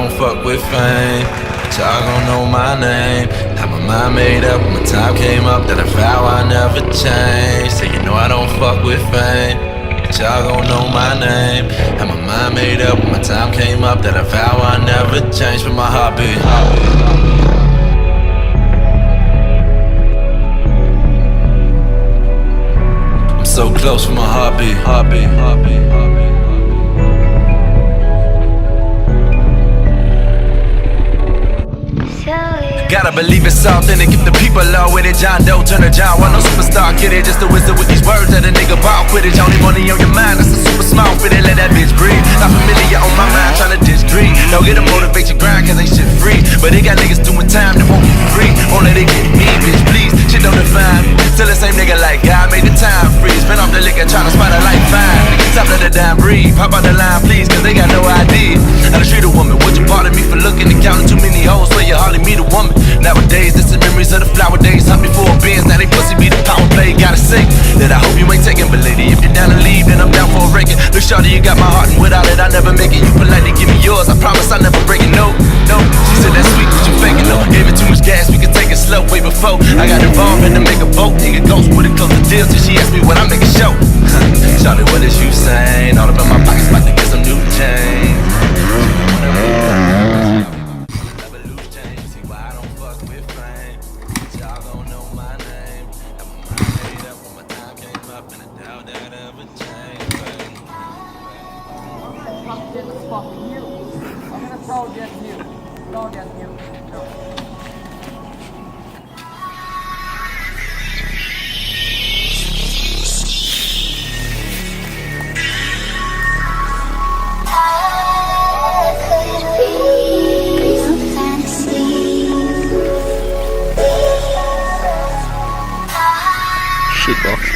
don't fuck with fame, but y'all gon' know my name. Had my mind made up when my time came up that I vow I never change. Say you know I don't fuck with fame, but y'all gon' know my name. Had my mind made up when my time came up that I vow I never change. For my heartbeat. So close for my heartbeat. Gotta believe it's authentic if the people low with it. John Doe turn to John Wall, no superstar kid it. Just a wizard with these words that a nigga ball Quidditch. Only money on your mind, that's a super small fit it. Let that bitch breathe. Not familiar on my mind, tryna ditch greed. Don't get to motivate your grind cause they shit free. But they got niggas doing time that won't get free. Won't let it get me, bitch, please. Shit don't define me. Still the same nigga like God made the time freeze. Spin off the liquor tryna spot a light fine. Stop, let the dime breathe. Pop out the line please cause they got no idea. How to treat a woman. Would you pardon me for looking and counting too many hoes so you hardly meet a woman? Nowadays, this is memories of the flower days. Hunt before a Benz, now they pussy be the power play. Gotta say that I hope you ain't taking, but lady, if you're down to leave, then I'm down for a raking. Look, shawty, you got my heart, and without it, I never make it. You politely give me yours, I promise I never break it. No, no. She said that's sweet, but you faking. No, gave it too much gas, we could take it slow. Way before I got involved in to make a boat. Nigga ghost with it close to deals, till she asked me what I'm making show. Shawty, what is you saying? All up in my pockets, about to get some new chains. I'm gonna throw that new. Throw that new. Shitbox.